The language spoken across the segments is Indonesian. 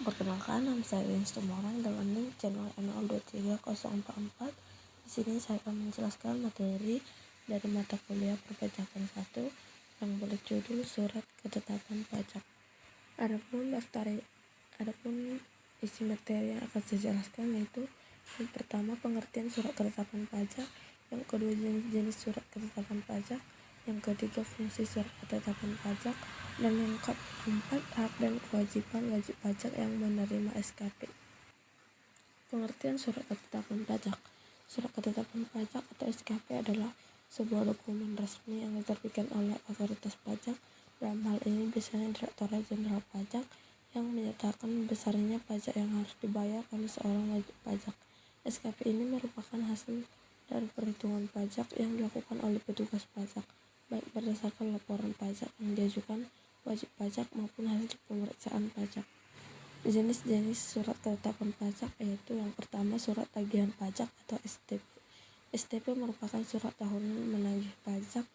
Perkenalkan, nama saya Rian Stumorang dengan link channel N02304. Di sini saya akan menjelaskan materi dari mata kuliah perpajakan 1 yang berjudul Surat Ketetapan Pajak. Adapun isi materi yang akan saya jelaskan yaitu yang pertama pengertian surat ketetapan pajak, yang kedua jenis-jenis surat ketetapan pajak, yang ketiga fungsi surat ketetapan pajak, dan yang keempat hak dan kewajiban wajib pajak yang menerima SKP. Pengertian surat ketetapan pajak. Surat ketetapan pajak atau SKP adalah sebuah dokumen resmi yang diterbitkan oleh otoritas pajak, dalam hal ini biasanya Direktorat Jenderal Pajak, yang menyatakan besarnya pajak yang harus dibayar oleh seorang wajib pajak. SKP ini merupakan hasil dari perhitungan pajak yang dilakukan oleh petugas pajak, baik berdasarkan laporan pajak yang diajukan wajib pajak maupun hasil pemeriksaan pajak. Jenis-jenis surat ketetapan pajak yaitu yang pertama surat tagihan pajak atau STP. STP merupakan surat tahunan menagih pajak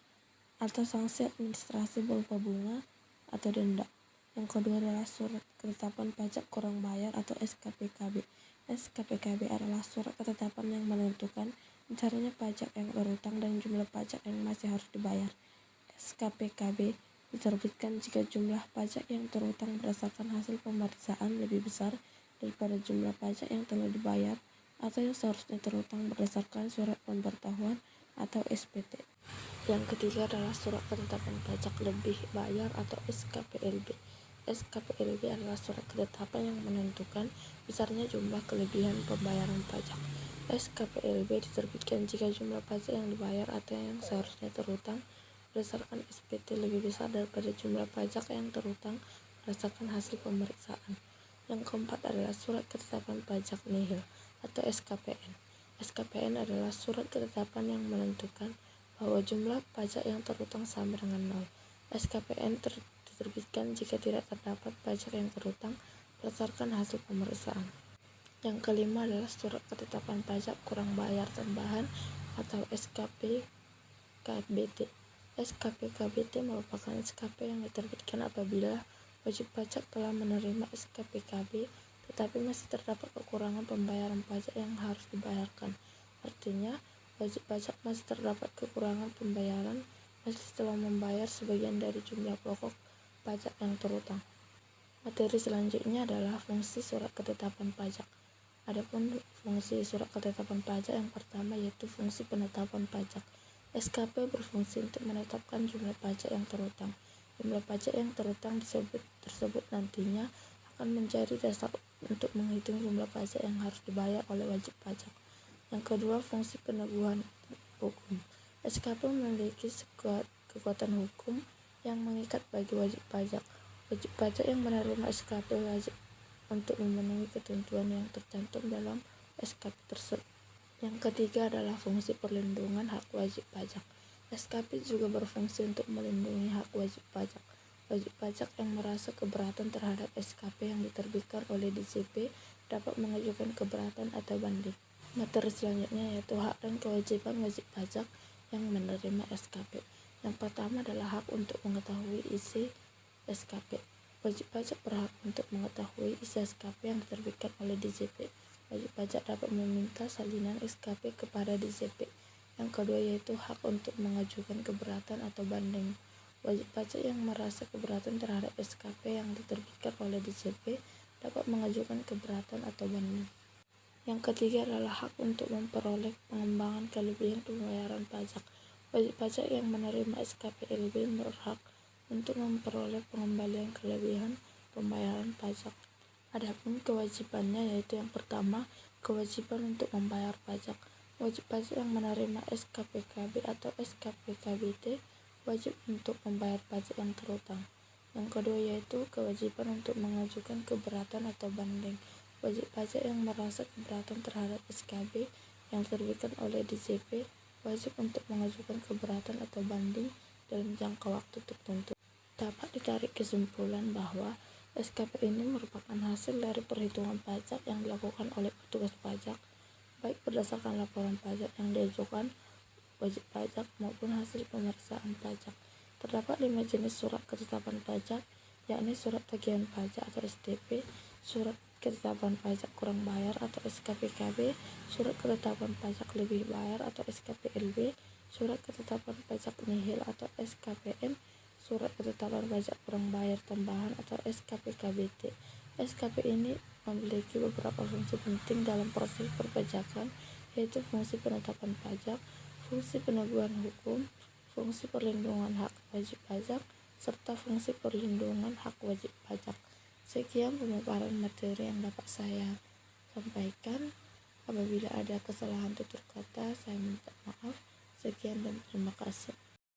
atau sanksi administrasi berupa bunga atau denda. Yang kedua adalah surat ketetapan pajak kurang bayar atau SKPKB. SKPKB adalah surat ketetapan yang menentukan besarnya pajak yang berutang dan jumlah pajak yang masih harus dibayar. SKPKB diterbitkan jika jumlah pajak yang terutang berdasarkan hasil pemeriksaan lebih besar daripada jumlah pajak yang telah dibayar atau yang seharusnya terutang berdasarkan surat pemberitahuan atau SPT. Yang ketiga adalah surat ketetapan pajak lebih bayar atau SKPLB. SKPLB adalah surat ketetapan yang menentukan besarnya jumlah kelebihan pembayaran pajak. SKPLB diterbitkan jika jumlah pajak yang dibayar atau yang seharusnya terutang berdasarkan SPT lebih besar daripada jumlah pajak yang terutang berdasarkan hasil pemeriksaan. Yang keempat adalah surat ketetapan pajak nihil atau SKPN. SKPN adalah surat ketetapan yang menentukan bahwa jumlah pajak yang terutang sama dengan nol. SKPN diterbitkan jika tidak terdapat pajak yang terutang berdasarkan hasil pemeriksaan. Yang kelima adalah surat ketetapan pajak kurang bayar tambahan atau SKPKBT. SKPKBT merupakan SKP yang diterbitkan apabila wajib pajak telah menerima SKPKB tetapi masih terdapat kekurangan pembayaran pajak yang harus dibayarkan. Artinya, wajib pajak masih terdapat kekurangan pembayaran meski telah membayar sebagian dari jumlah pokok pajak yang terutang. Materi selanjutnya adalah fungsi surat ketetapan pajak. Adapun fungsi surat ketetapan pajak yang pertama yaitu fungsi penetapan pajak. SKP berfungsi untuk menetapkan jumlah pajak yang terutang. Jumlah pajak yang terutang tersebut nantinya akan menjadi dasar untuk menghitung jumlah pajak yang harus dibayar oleh wajib pajak. Yang kedua, fungsi peneguhan hukum. SKP memiliki kekuatan hukum yang mengikat bagi wajib pajak. Wajib pajak yang menerima SKP wajib untuk memenuhi ketentuan yang tercantum dalam SKP tersebut. Yang ketiga adalah fungsi perlindungan hak wajib pajak. SKP juga berfungsi untuk melindungi hak wajib pajak. Wajib pajak yang merasa keberatan terhadap SKP yang diterbitkan oleh DJP dapat mengajukan keberatan atau banding. Materi selanjutnya yaitu hak dan kewajiban wajib pajak yang menerima SKP. Yang pertama adalah hak untuk mengetahui isi SKP. Wajib pajak berhak untuk mengetahui isi SKP yang diterbitkan oleh DJP. Wajib pajak dapat meminta salinan SKP kepada DJP. Yang kedua yaitu hak untuk mengajukan keberatan atau banding. Wajib pajak yang merasa keberatan terhadap SKP yang diterbitkan oleh DJP dapat mengajukan keberatan atau banding. Yang ketiga adalah hak untuk memperoleh pengembangan kelebihan pembayaran pajak. Wajib pajak yang menerima SKPLB berhak untuk memperoleh pengembalian kelebihan pembayaran pajak. Adapun kewajibannya yaitu yang pertama, kewajiban untuk membayar pajak. Wajib pajak yang menerima SKPKB atau SKPKBT wajib untuk membayar pajak yang terutang. Yang kedua yaitu kewajiban untuk mengajukan keberatan atau banding. Wajib pajak yang merasa keberatan terhadap SKB yang diterbitkan oleh DJP wajib untuk mengajukan keberatan atau banding dalam jangka waktu tertentu. Dapat ditarik kesimpulan bahwa SKP ini merupakan hasil dari perhitungan pajak yang dilakukan oleh petugas pajak, baik berdasarkan laporan pajak yang diajukan wajib pajak maupun hasil pemeriksaan pajak. Terdapat 5 jenis surat ketetapan pajak, yakni surat tagihan pajak atau STP, surat ketetapan pajak kurang bayar atau SKPKB, surat ketetapan pajak lebih bayar atau SKPLB, surat ketetapan pajak nihil atau SKPN, surat ketetapan pajak kurang bayar tambahan atau SKPKBT. SKP ini memiliki beberapa fungsi penting dalam proses perpajakan, yaitu fungsi penetapan pajak, fungsi peneguhan hukum, fungsi perlindungan hak wajib pajak, serta fungsi perlindungan hak wajib pajak. Sekian pemaparan materi yang dapat saya sampaikan. Apabila ada kesalahan tutur kata, saya minta maaf. Sekian dan terima kasih.